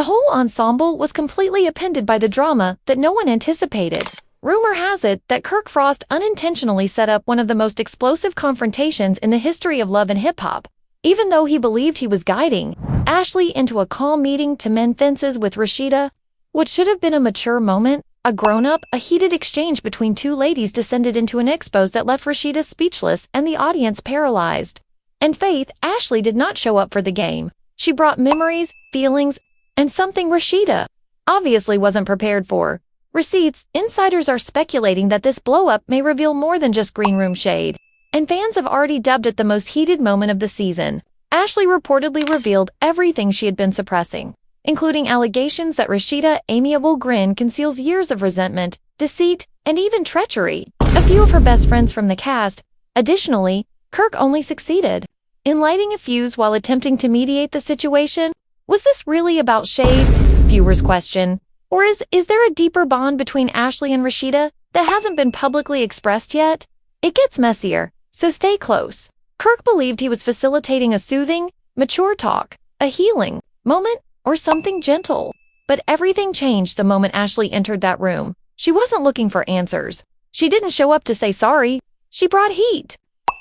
The whole ensemble was completely upended by the drama that no one anticipated. Rumor has it that Kirk Frost unintentionally set up one of the most explosive confrontations in the history of love and hip-hop. Even though he believed he was guiding Ashley into a calm meeting to mend fences with Rasheeda, what should have been a mature moment, a grown-up, a heated exchange between two ladies descended into an expose that left Rasheeda speechless and the audience paralyzed. In faith, Ashley did not show up for the game. She brought memories, feelings, and something Rasheeda obviously wasn't prepared for. Receipts, insiders are speculating that this blow-up may reveal more than just green room shade, and fans have already dubbed it the most heated moment of the season. Ashley reportedly revealed everything she had been suppressing, including allegations that Rasheeda's amiable grin conceals years of resentment, deceit, and even treachery. A few of her best friends from the cast. Additionally, Kirk only succeeded in lighting a fuse while attempting to mediate the situation. Was this really about shade? Viewers question. Or is there a deeper bond between Ashley and Rasheeda that hasn't been publicly expressed yet? It gets messier, so stay close. Kirk believed he was facilitating a soothing, mature talk, a healing moment, or something gentle. But everything changed the moment Ashley entered that room. She wasn't looking for answers. She didn't show up to say sorry. She brought heat.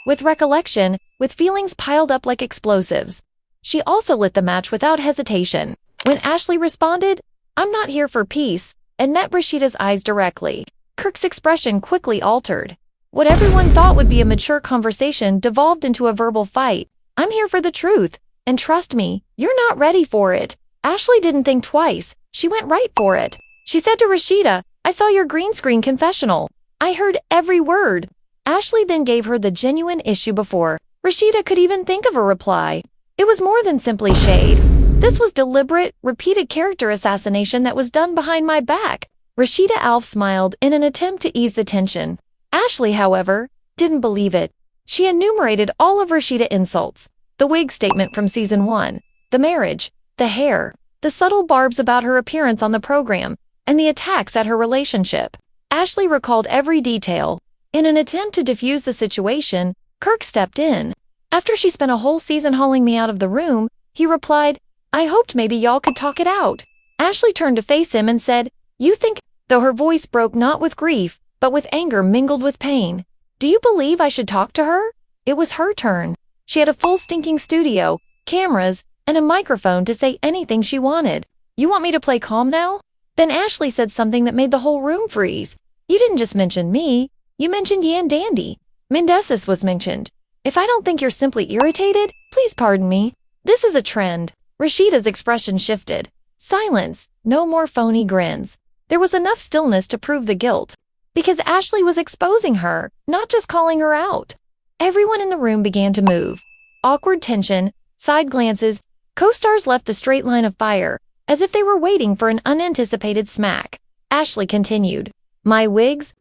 With recollection, with feelings piled up like explosives. She also lit the match without hesitation. When Ashley responded, "I'm not here for peace," and met Rasheeda's eyes directly, Kirk's expression quickly altered. What everyone thought would be a mature conversation devolved into a verbal fight. "I'm here for the truth, and trust me, you're not ready for it." Ashley didn't think twice. She went right for it. She said to Rasheeda, "I saw your green screen confessional. I heard every word." Ashley then gave her the genuine issue before Rasheeda could even think of a reply. It was more than simply shade. This was deliberate, repeated character assassination that was done behind my back. Rasheeda Alf smiled in an attempt to ease the tension. Ashley, however, didn't believe it. She enumerated all of Rasheeda's insults. The wig statement from season 1, the marriage, the hair, the subtle barbs about her appearance on the program, and the attacks at her relationship. Ashley recalled every detail. In an attempt to defuse the situation, Kirk stepped in. After she spent a whole season hauling me out of the room, he replied, "I hoped maybe y'all could talk it out." Ashley turned to face him and said, "You think," though her voice broke not with grief, but with anger mingled with pain. "Do you believe I should talk to her?" It was her turn. She had a full stinking studio, cameras, and a microphone to say anything she wanted. "You want me to play calm now?" Then Ashley said something that made the whole room freeze. "You didn't just mention me. You mentioned Yan Dandy. Mendesis was mentioned. If I don't think you're simply irritated, please pardon me. This is a trend." Rasheeda's expression shifted. Silence, no more phony grins. There was enough stillness to prove the guilt. Because Ashley was exposing her, not just calling her out. Everyone in the room began to move. Awkward tension, side glances, co-stars left the straight line of fire, as if they were waiting for an unanticipated smack. Ashley continued. "My wigs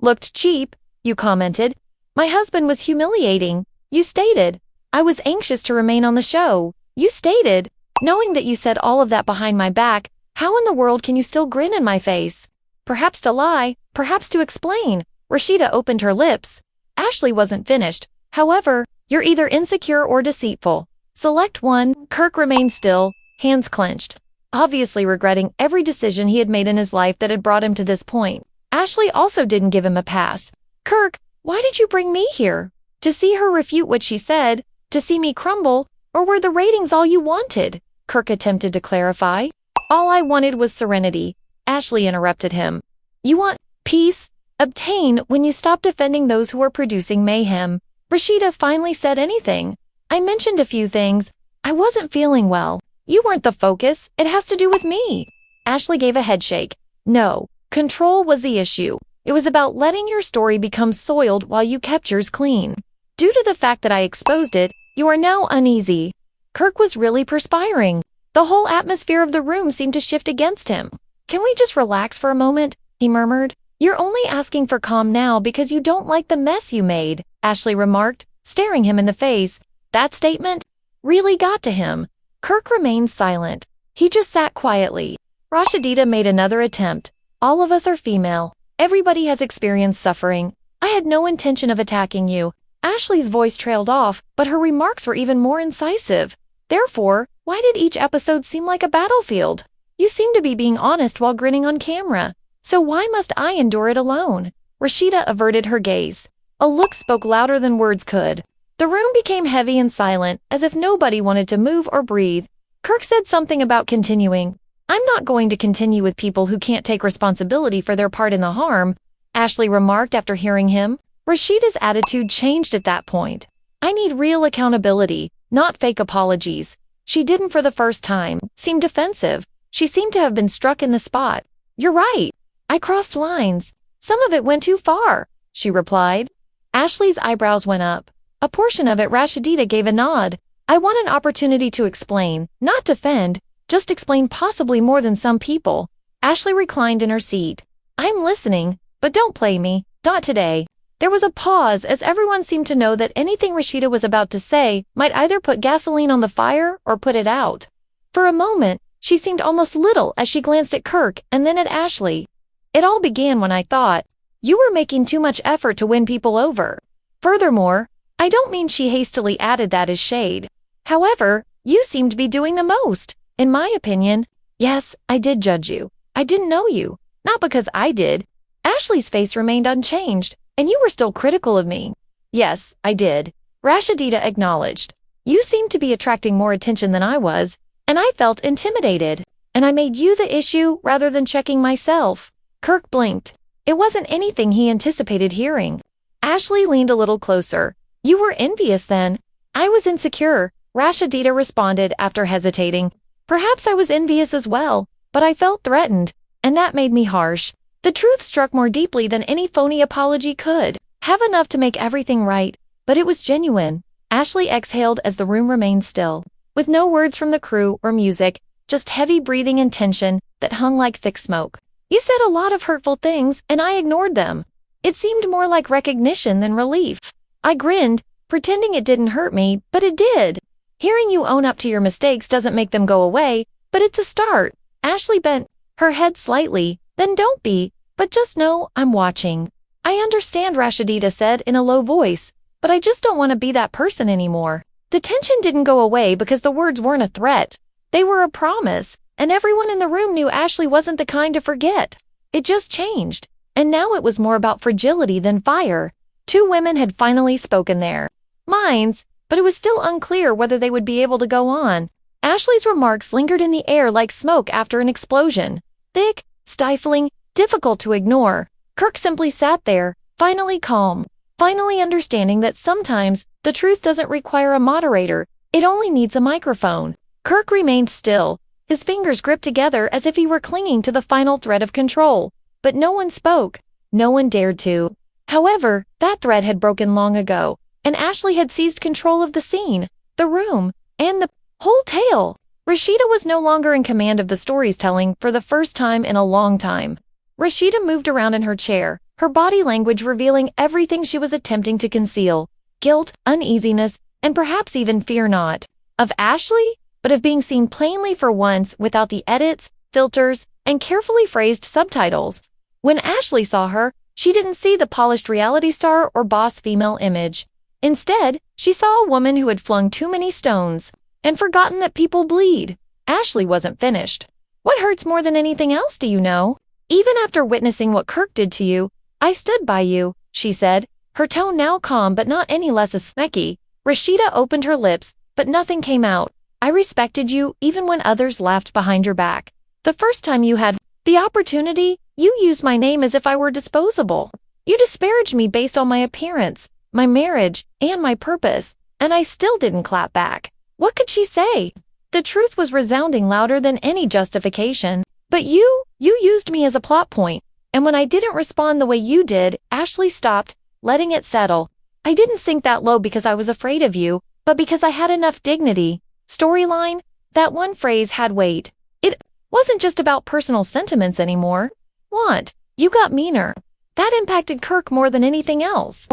looked cheap, you commented. My husband was humiliating, you stated. I was anxious to remain on the show, you stated. Knowing that you said all of that behind my back, how in the world can you still grin in my face? Perhaps to lie, perhaps to explain." Rasheeda opened her lips. Ashley wasn't finished. "However, you're either insecure or deceitful. Select one." Kirk remained still, hands clenched, obviously regretting every decision he had made in his life that had brought him to this point. Ashley also didn't give him a pass. "Kirk, why did you bring me here? To see her refute what she said? To see me crumble? Or were the ratings all you wanted?" Kirk attempted to clarify. "All I wanted was serenity," Ashley interrupted him. "You want peace? Obtain when you stop defending those who are producing mayhem." Rasheeda finally said anything. "I mentioned a few things. I wasn't feeling well. You weren't the focus. It has to do with me." Ashley gave a headshake. "No, control was the issue. It was about letting your story become soiled while you kept yours clean. Due to the fact that I exposed it, you are now uneasy." Kirk was really perspiring. The whole atmosphere of the room seemed to shift against him. "Can we just relax for a moment?" he murmured. "You're only asking for calm now because you don't like the mess you made," Ashley remarked, staring him in the face. That statement really got to him. Kirk remained silent. He just sat quietly. Rasheeda made another attempt. "All of us are female. Everybody has experienced suffering. I had no intention of attacking you." Ashley's voice trailed off, but her remarks were even more incisive. "Therefore, why did each episode seem like a battlefield? You seem to be being honest while grinning on camera. So why must I endure it alone? Rasheeda averted her gaze. A look spoke louder than words could. The room became heavy and silent, as if nobody wanted to move or breathe. Kirk said something about continuing. I'm not going to continue with people who can't take responsibility for their part in the harm, Ashley remarked after hearing him. Rasheeda's attitude changed at that point. I need real accountability, not fake apologies. She didn't for the first time, seemed defensive. She seemed to have been struck in the spot. You're right. I crossed lines. Some of it went too far, she replied. Ashley's eyebrows went up. A portion of it Rasheeda gave a nod. I want an opportunity to explain, not defend, just explain possibly more than some people. Ashley reclined in her seat. I'm listening, but don't play me, not today. There was a pause as everyone seemed to know that anything Rasheeda was about to say might either put gasoline on the fire or put it out. For a moment, she seemed almost little as she glanced at Kirk and then at Ashley. It all began when I thought, you were making too much effort to win people over. Furthermore, I don't mean she hastily added that as shade. However, you seem to be doing the most. In my opinion, yes, I did judge you. I didn't know you. Not because I did. Ashley's face remained unchanged, and you were still critical of me. Yes, I did. Rasheeda acknowledged. You seemed to be attracting more attention than I was, and I felt intimidated. And I made you the issue rather than checking myself. Kirk blinked. It wasn't anything he anticipated hearing. Ashley leaned a little closer. You were envious then. I was insecure, Rasheeda responded after hesitating. Perhaps I was envious as well, but I felt threatened, and that made me harsh. The truth struck more deeply than any phony apology could. Have enough to make everything right, but it was genuine. Ashley exhaled as the room remained still, with no words from the crew or music, just heavy breathing and tension that hung like thick smoke. You said a lot of hurtful things, and I ignored them. It seemed more like recognition than relief. I grinned, pretending it didn't hurt me, but it did. Hearing you own up to your mistakes doesn't make them go away, but it's a start. Ashley bent her head slightly. Then don't be, but just know I'm watching. I understand, Rasheeda said in a low voice, but I just don't want to be that person anymore. The tension didn't go away because the words weren't a threat. They were a promise, and everyone in the room knew Ashley wasn't the kind to forget. It just changed, and now it was more about fragility than fire. Two women had finally spoken their minds, but it was still unclear whether they would be able to go on. Ashley's remarks lingered in the air like smoke after an explosion. Thick, stifling, difficult to ignore. Kirk simply sat there, finally calm, finally understanding that sometimes the truth doesn't require a moderator, it only needs a microphone. Kirk remained still, his fingers gripped together as if he were clinging to the final thread of control. But no one spoke. No one dared to. However, that thread had broken long ago, and Ashley had seized control of the scene, the room, and the whole tale. Rasheeda was no longer in command of the story's telling for the first time in a long time. Rasheeda moved around in her chair, her body language revealing everything she was attempting to conceal. Guilt, uneasiness, and perhaps even fear not of Ashley, but of being seen plainly for once without the edits, filters, and carefully phrased subtitles. When Ashley saw her, she didn't see the polished reality star or boss female image. Instead, she saw a woman who had flung too many stones and forgotten that people bleed. Ashley wasn't finished. What hurts more than anything else, do you know? Even after witnessing what Kirk did to you, I stood by you, she said, her tone now calm but not any less smecky. Rasheeda opened her lips, but nothing came out. I respected you even when others laughed behind your back. The first time you had the opportunity, you used my name as if I were disposable. You disparaged me based on my appearance, my marriage, and my purpose, and I still didn't clap back. What could she say? The truth was resounding louder than any justification. But you used me as a plot point, and when I didn't respond the way you did, Ashley stopped, letting it settle. I didn't sink that low because I was afraid of you, but because I had enough dignity. Storyline, that one phrase had weight. It wasn't just about personal sentiments anymore. Want, you got meaner. That impacted Kirk more than anything else.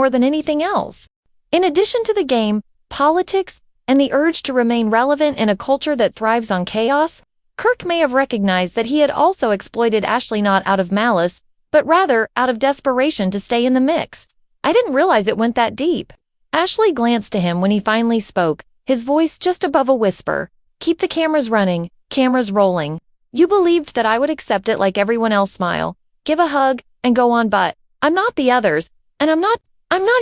In addition to the game, politics, and the urge to remain relevant in a culture that thrives on chaos, Kirk may have recognized that he had also exploited Ashley not out of malice, but rather out of desperation to stay in the mix. I didn't realize it went that deep. Ashley glanced to him when he finally spoke, his voice just above a whisper. Keep the cameras running, cameras rolling. You believed that I would accept it like everyone else, smile, give a hug, and go on, but I'm not the others, and I'm not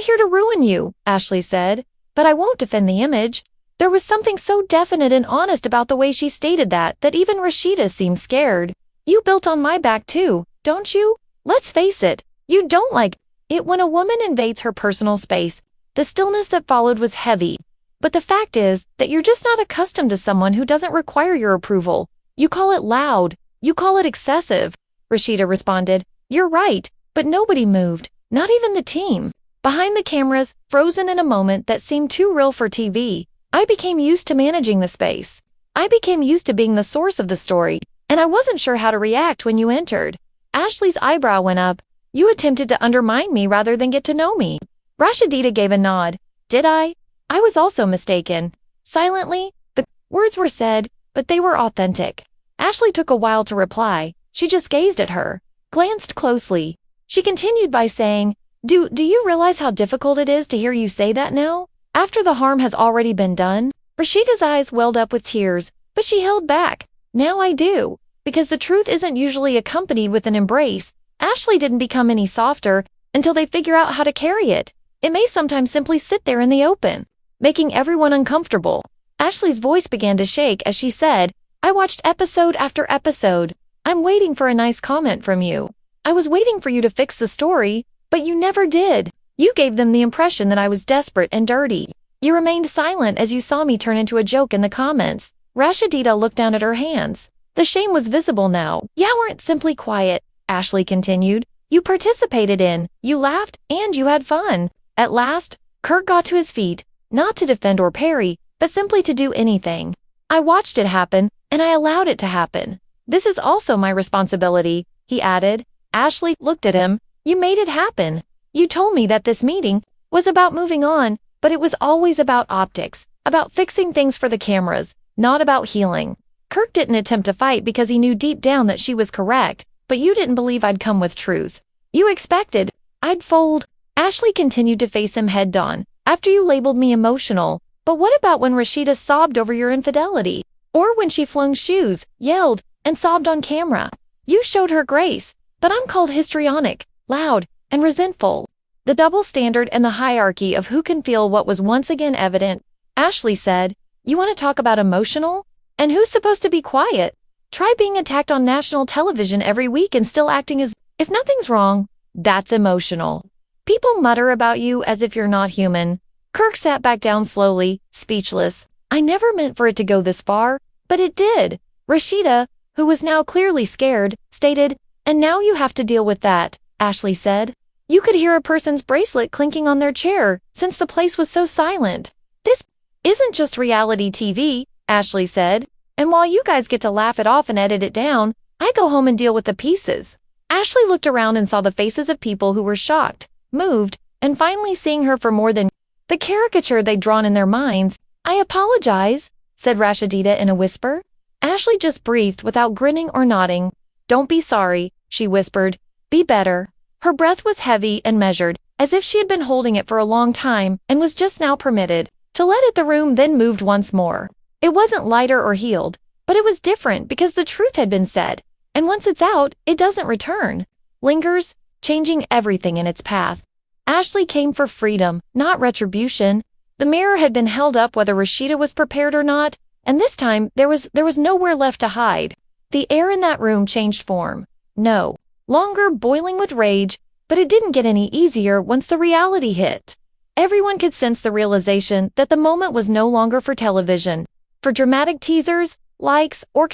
here to ruin you, Ashley said, but I won't defend the image. There was something so definite and honest about the way she stated that even Rasheeda seemed scared. You built on my back too, don't you? Let's face it, you don't like it when a woman invades her personal space. The stillness that followed was heavy. But the fact is that you're just not accustomed to someone who doesn't require your approval. You call it loud. You call it excessive. Rasheeda responded, you're right, but nobody moved, not even the team. Behind the cameras, frozen in a moment that seemed too real for TV, I became used to managing the space. I became used to being the source of the story, and I wasn't sure how to react when you entered. Ashley's eyebrow went up. You attempted to undermine me rather than get to know me. Rasheeda gave a nod. Did I? I was also mistaken. Silently, the words were said, but they were authentic. Ashley took a while to reply. She just gazed at her, glanced closely. She continued by saying, Do you realize how difficult it is to hear you say that now? After the harm has already been done? Rasheeda's eyes welled up with tears, but she held back. Now I do. Because the truth isn't usually accompanied with an embrace. Ashley didn't become any softer until they figure out how to carry it. It may sometimes simply sit there in the open, making everyone uncomfortable. Ashley's voice began to shake as she said, I watched episode after episode. I'm waiting for a nice comment from you. I was waiting for you to fix the story, but you never did. You gave them the impression that I was desperate and dirty. You remained silent as you saw me turn into a joke in the comments. Rasheeda looked down at her hands. The shame was visible now. You weren't simply quiet, Ashley continued. You participated in, you laughed, and you had fun. At last, Kirk got to his feet, not to defend or parry, but simply to do anything. I watched it happen, and I allowed it to happen. This is also my responsibility, he added. Ashley looked at him. You made it happen. You told me that this meeting was about moving on, but it was always about optics, about fixing things for the cameras, not about healing. Kirk didn't attempt to fight because he knew deep down that she was correct, but you didn't believe I'd come with truth. You expected I'd fold. Ashley continued to face him head-on. After you labeled me emotional, but what about when Rasheeda sobbed over your infidelity? Or when she flung shoes, yelled, and sobbed on camera? You showed her grace, but I'm called histrionic, loud, and resentful. The double standard and the hierarchy of who can feel what was once again evident. Ashley said, You want to talk about emotional? And who's supposed to be quiet? Try being attacked on national television every week and still acting as if nothing's wrong. That's emotional. People mutter about you as if you're not human. Kirk sat back down slowly, speechless. I never meant for it to go this far, but it did. Rasheeda, who was now clearly scared, stated, And now you have to deal with that, Ashley said. You could hear a person's bracelet clinking on their chair, since the place was so silent. This isn't just reality TV, Ashley said, and while you guys get to laugh it off and edit it down, I go home and deal with the pieces. Ashley looked around and saw the faces of people who were shocked, moved, and finally seeing her for more than the caricature they'd drawn in their minds. I apologize, said Rasheeda in a whisper. Ashley just breathed without grinning or nodding. Don't be sorry, she whispered. Be better. Her breath was heavy and measured, as if she had been holding it for a long time and was just now permitted to let it. The room then moved once more. It wasn't lighter or healed, but it was different because the truth had been said, and once it's out, it doesn't return. Lingers, changing everything in its path. Ashley came for freedom, not retribution. The mirror had been held up whether Rasheeda was prepared or not, and this time there was nowhere left to hide. The air in that room changed form. No longer boiling with rage, but it didn't get any easier once the reality hit. Everyone could sense the realization that the moment was no longer for television, for dramatic teasers, likes, or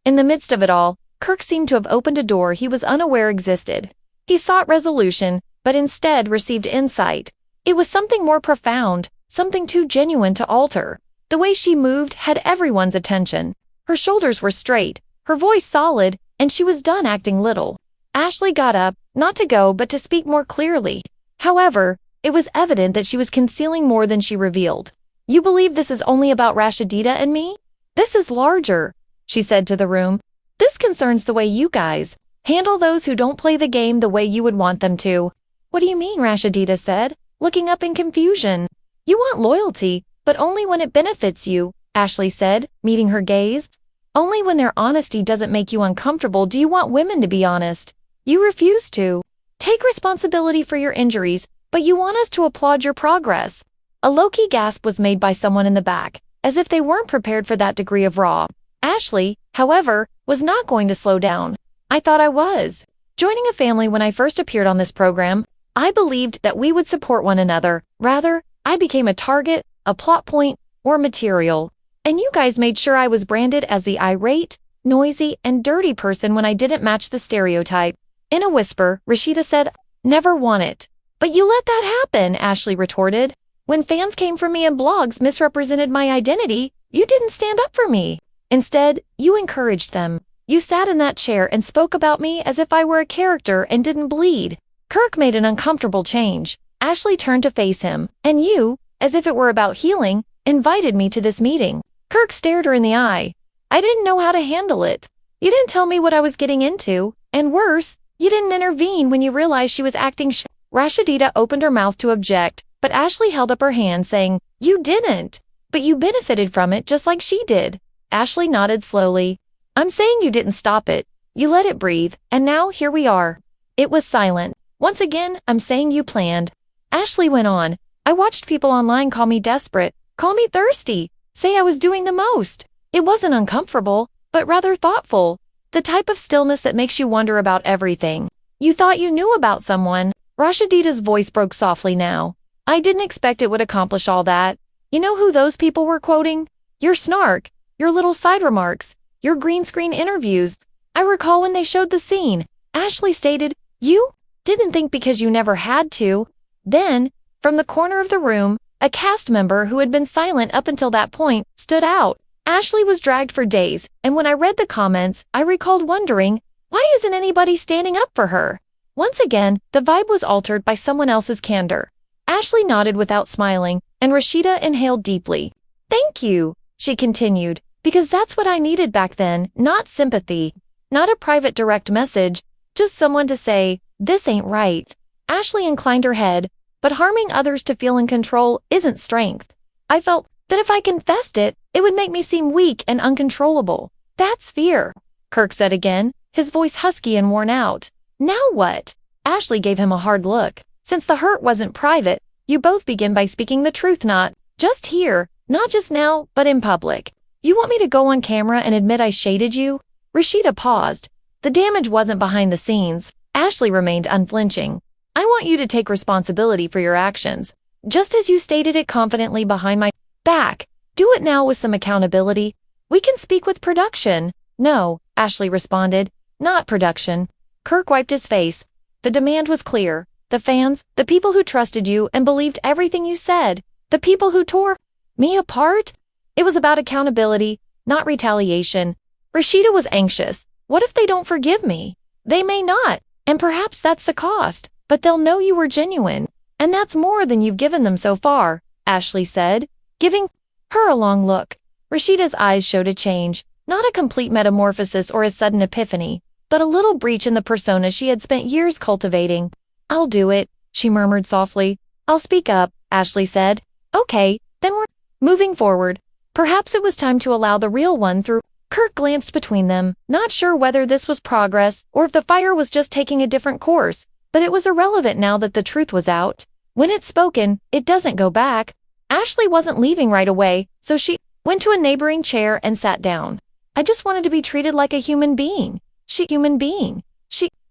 in the midst of it all, Kirk seemed to have opened a door he was unaware existed. He sought resolution, but instead received insight. It was something more profound, something too genuine to alter. The way she moved had everyone's attention. Her shoulders were straight, her voice solid, and she was done acting little. Ashley got up, not to go but to speak more clearly. However, it was evident that she was concealing more than she revealed. You believe this is only about Rasheeda and me? This is larger, she said to the room. This concerns the way you guys handle those who don't play the game the way you would want them to. What do you mean? Rasheeda said, looking up in confusion. You want loyalty, but only when it benefits you, Ashley said, meeting her gaze. Only when their honesty doesn't make you uncomfortable do you want women to be honest. You refuse to take responsibility for your injuries, but you want us to applaud your progress. A low-key gasp was made by someone in the back, as if they weren't prepared for that degree of raw. Ashley, however, was not going to slow down. I thought I was. Joining a family when I first appeared on this program, I believed that we would support one another. Rather, I became a target, a plot point, or material. And you guys made sure I was branded as the irate, noisy, and dirty person when I didn't match the stereotype. In a whisper, Rasheeda said, "Never want it." "But you let that happen," Ashley retorted. "When fans came for me and blogs misrepresented my identity, you didn't stand up for me. Instead, you encouraged them. You sat in that chair and spoke about me as if I were a character and didn't bleed." Kirk made an uncomfortable change. Ashley turned to face him. "And you, as if it were about healing, invited me to this meeting." Kirk stared her in the eye. "I didn't know how to handle it. You didn't tell me what I was getting into. And worse, you didn't intervene when you realized she was acting Rasheeda opened her mouth to object, but Ashley held up her hand saying, "You didn't. But you benefited from it just like she did." Ashley nodded slowly. "I'm saying you didn't stop it. You let it breathe, and now here we are." It was silent. "Once again, I'm saying you planned." Ashley went on. "I watched people online call me desperate, call me thirsty, say I was doing the most. It wasn't uncomfortable, but rather thoughtful. The type of stillness that makes you wonder about everything. You thought you knew about someone." Rasheeda's voice broke softly now. "I didn't expect it would accomplish all that. You know who those people were quoting? Your snark, your little side remarks, your green screen interviews. I recall when they showed the scene." Ashley stated, "You didn't think because you never had to." Then, from the corner of the room, a cast member who had been silent up until that point stood out. Ashley was dragged for days, and when I read the comments, I recalled wondering, why isn't anybody standing up for her? Once again, the vibe was altered by someone else's candor. Ashley nodded without smiling, and Rasheeda inhaled deeply. "Thank you," she continued, "because that's what I needed back then, not sympathy. Not a private direct message, just someone to say, this ain't right." Ashley inclined her head, "But harming others to feel in control isn't strength. I felt that if I confessed it, it would make me seem weak and uncontrollable. That's fear," Kirk said again, his voice husky and worn out. "Now what?" Ashley gave him a hard look. "Since the hurt wasn't private, you both begin by speaking the truth not just here, not just now, but in public. You want me to go on camera and admit I shaded you?" Rasheeda paused. "The damage wasn't behind the scenes." Ashley remained unflinching. "I want you to take responsibility for your actions, just as you stated it confidently behind my back. Do it now with some accountability. We can speak with production." "No," Ashley responded, "not production." Kirk wiped his face. The demand was clear. The fans, the people who trusted you and believed everything you said, the people who tore me apart. It was about accountability, not retaliation. Rasheeda was anxious. What if they don't forgive me? They may not, and perhaps that's the cost, but they'll know you were genuine. And that's more than you've given them so far, Ashley said, giving her a long look. Rasheeda's eyes showed a change, not a complete metamorphosis or a sudden epiphany, but a little breach in the persona she had spent years cultivating. "I'll do it," she murmured softly. "I'll speak up," Ashley said. "Okay, then we're moving forward. Perhaps it was time to allow the real one through." Kirk glanced between them, not sure whether this was progress or if the fire was just taking a different course, but it was irrelevant now that the truth was out. When it's spoken, it doesn't go back. Ashley wasn't leaving right away, so she went to a neighboring chair and sat down. "I just wanted to be treated like a human being. She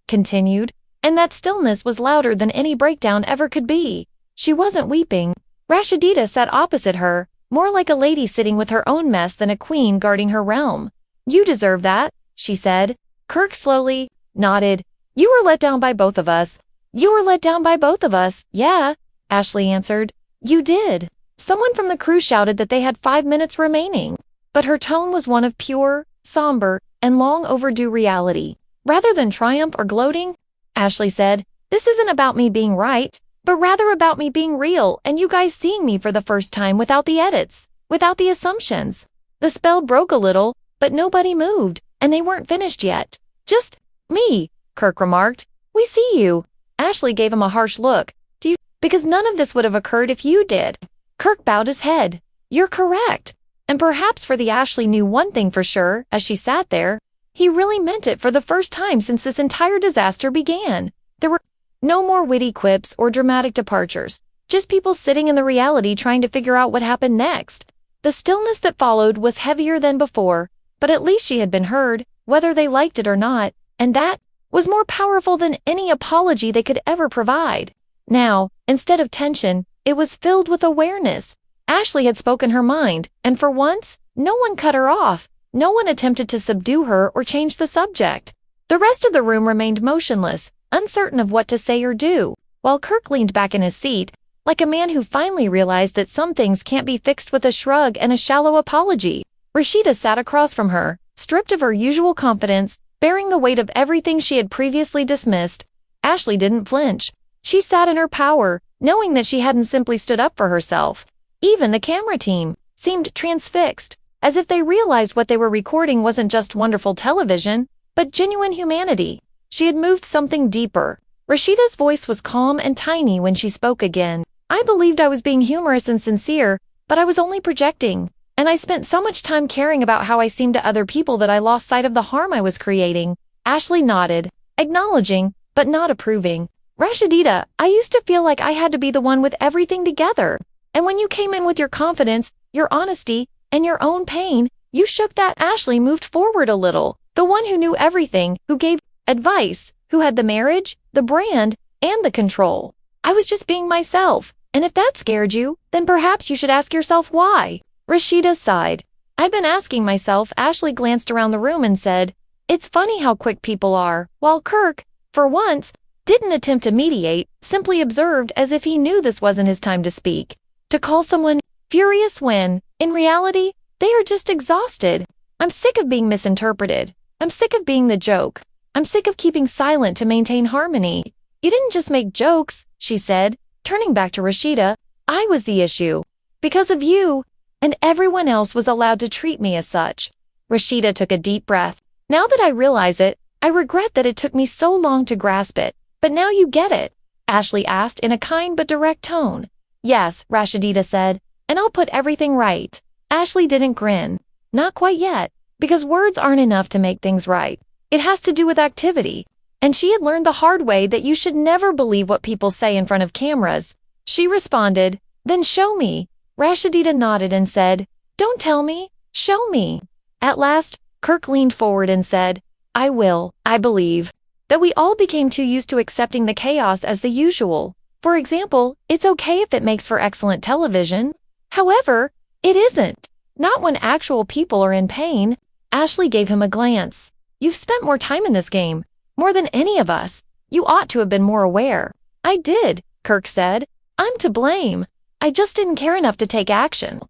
continued, and that stillness was louder than any breakdown ever could be. She wasn't weeping. Rasheeda sat opposite her, more like a lady sitting with her own mess than a queen guarding her realm. "You deserve that," she said. Kirk slowly nodded. "You were let down by both of us." "You were let down by both of us, yeah," Ashley answered. "You did." Someone from the crew shouted that they had 5 minutes remaining, but her tone was one of pure, somber, and long overdue reality. "Rather than triumph or gloating," Ashley said, "this isn't about me being right, but rather about me being real and you guys seeing me for the first time without the edits, without the assumptions." The spell broke a little, but nobody moved, and they weren't finished yet. "Just me," Kirk remarked. "We see you." Ashley gave him a harsh look. "Do you? Because none of this would have occurred if you did." Kirk bowed his head. "You're correct. And perhaps for the Ashley knew one thing for sure as she sat there. He really meant it for the first time since this entire disaster began. There were no more witty quips or dramatic departures, just people sitting in the reality trying to figure out what happened next. The stillness that followed was heavier than before, but at least she had been heard, whether they liked it or not, and that was more powerful than any apology they could ever provide. Now, instead of tension, it was filled with awareness. Ashley had spoken her mind, and for once, no one cut her off. No one attempted to subdue her or change the subject. The rest of the room remained motionless, uncertain of what to say or do, while Kirk leaned back in his seat, like a man who finally realized that some things can't be fixed with a shrug and a shallow apology. Rasheeda sat across from her, stripped of her usual confidence, bearing the weight of everything she had previously dismissed. Ashley didn't flinch. She sat in her power, knowing that she hadn't simply stood up for herself. Even the camera team seemed transfixed, as if they realized what they were recording wasn't just wonderful television, but genuine humanity. She had moved something deeper. Rasheeda's voice was calm and tiny when she spoke again. I believed I was being humorous and sincere, but I was only projecting, and I spent so much time caring about how I seemed to other people that I lost sight of the harm I was creating. Ashley nodded, acknowledging, but not approving. Rasheeda, I used to feel like I had to be the one with everything together. And when you came in with your confidence, your honesty, and your own pain, you shook that. Ashley moved forward a little. The one who knew everything, who gave advice, who had the marriage, the brand, and the control. I was just being myself, and if that scared you, then perhaps you should ask yourself why. Rasheeda sighed. I've been asking myself. Ashley glanced around the room and said, it's funny how quick people are, while Kirk, for once, didn't attempt to mediate, simply observed as if he knew this wasn't his time to speak. To call someone furious when, in reality, they are just exhausted. I'm sick of being misinterpreted. I'm sick of being the joke. I'm sick of keeping silent to maintain harmony. You didn't just make jokes, she said, turning back to Rasheeda. I was the issue. Because of you, and everyone else was allowed to treat me as such. Rasheeda took a deep breath. Now that I realize it, I regret that it took me so long to grasp it. But now you get it, Ashley asked in a kind but direct tone. Yes, Rasheeda said, and I'll put everything right. Ashley didn't grin. Not quite yet, because words aren't enough to make things right. It has to do with activity. And she had learned the hard way that you should never believe what people say in front of cameras. She responded, then show me. Rasheeda nodded and said, don't tell me, show me. At last, Kirk leaned forward and said, I will. I believe that we all became too used to accepting the chaos as the usual. For example, it's okay if it makes for excellent television. However, it isn't. Not when actual people are in pain. Ashley gave him a glance. You've spent more time in this game. More than any of us. You ought to have been more aware. I did, Kirk said. I'm to blame. I just didn't care enough to take action.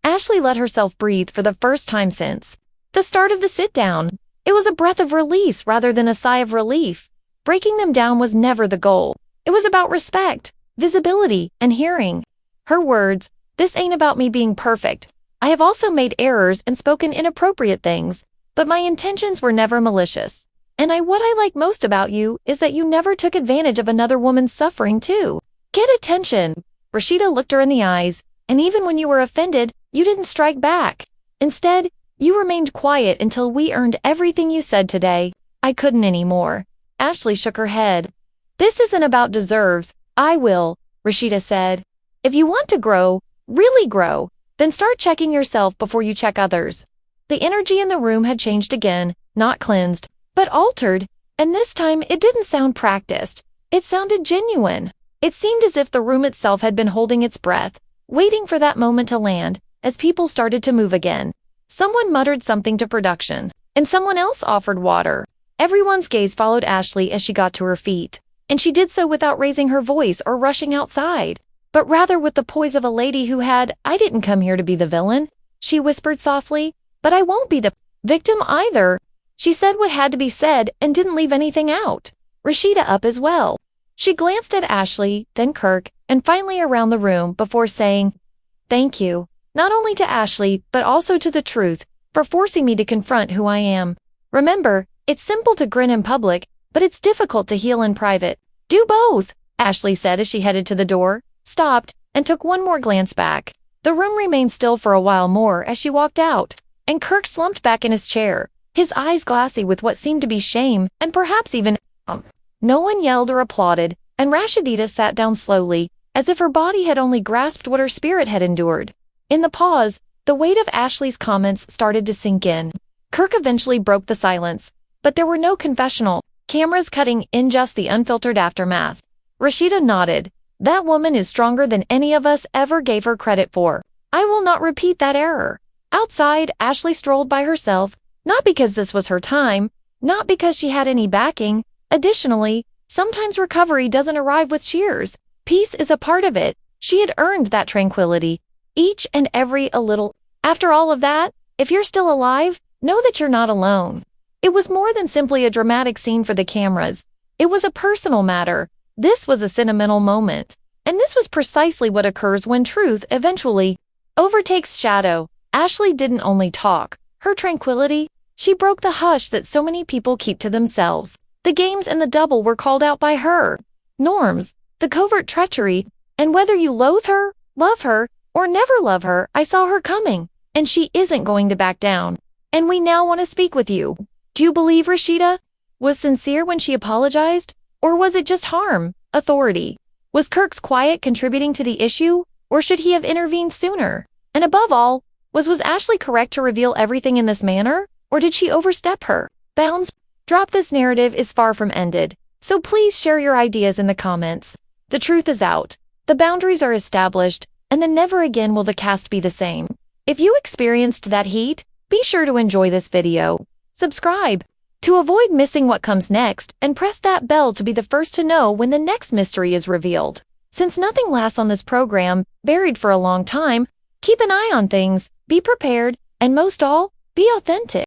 Ashley let herself breathe for the first time since the start of the sit-down. It was a breath of release rather than a sigh of relief. Breaking them down was never the goal. It was about respect, visibility, and hearing. Her words, this ain't about me being perfect. I have also made errors and spoken inappropriate things, but my intentions were never malicious. And what I like most about you is that you never took advantage of another woman's suffering too. Get attention. Rasheeda looked her in the eyes, and even when you were offended, you didn't strike back. Instead, you remained quiet until we earned everything you said today. I couldn't anymore. Ashley shook her head. This isn't about deserves. I will, Rasheeda said. If you want to grow, really grow, then start checking yourself before you check others. The energy in the room had changed again, not cleansed, but altered, and this time it didn't sound practiced. It sounded genuine. It seemed as if the room itself had been holding its breath, waiting for that moment to land, as people started to move again. Someone muttered something to production, and someone else offered water. Everyone's gaze followed Ashley as she got to her feet, and she did so without raising her voice or rushing outside, but rather with the poise of a lady who had, I didn't come here to be the villain, she whispered softly, but I won't be the victim either. She said what had to be said and didn't leave anything out. Rasheeda up as well. She glanced at Ashley, then Kirk, and finally around the room before saying, thank you, not only to Ashley, but also to the truth, for forcing me to confront who I am. Remember, it's simple to grin in public, but it's difficult to heal in private. Do both, Ashley said as she headed to the door, stopped, and took one more glance back. The room remained still for a while more as she walked out, and Kirk slumped back in his chair, his eyes glassy with what seemed to be shame and perhaps even No one yelled or applauded, and Rasheeda sat down slowly, as if her body had only grasped what her spirit had endured. In the pause, the weight of Ashley's comments started to sink in. Kirk eventually broke the silence, but there were no confessional cameras cutting in, just the unfiltered aftermath. Rasheeda nodded. That woman is stronger than any of us ever gave her credit for. I will not repeat that error. Outside, Ashley strolled by herself, not because this was her time, not because she had any backing. Additionally, sometimes recovery doesn't arrive with cheers. Peace is a part of it. She had earned that tranquility, each and every a little. After all of that, if you're still alive, know that you're not alone. It was more than simply a dramatic scene for the cameras. It was a personal matter. This was a sentimental moment. And this was precisely what occurs when truth eventually overtakes shadow. Ashley didn't only talk. Her tranquility, she broke the hush that so many people keep to themselves. The games and the double were called out by her. Norms, the covert treachery, and whether you loathe her, love her, or never love her, I saw her coming, and she isn't going to back down. And we now want to speak with you. Do you believe Rasheeda was sincere when she apologized? Or was it just harm, authority? Was Kirk's quiet contributing to the issue, or should he have intervened sooner? And above all, was Ashley correct to reveal everything in this manner, or did she overstep her bounds? Drop. This narrative is far from ended, so please share your ideas in the comments. The truth is out, the boundaries are established, and then never again will the cast be the same. If you experienced that heat, be sure to enjoy this video, subscribe to avoid missing what comes next, and press that bell to be the first to know when the next mystery is revealed. Since nothing lasts on this program, buried for a long time, keep an eye on things, be prepared, and most all, be authentic.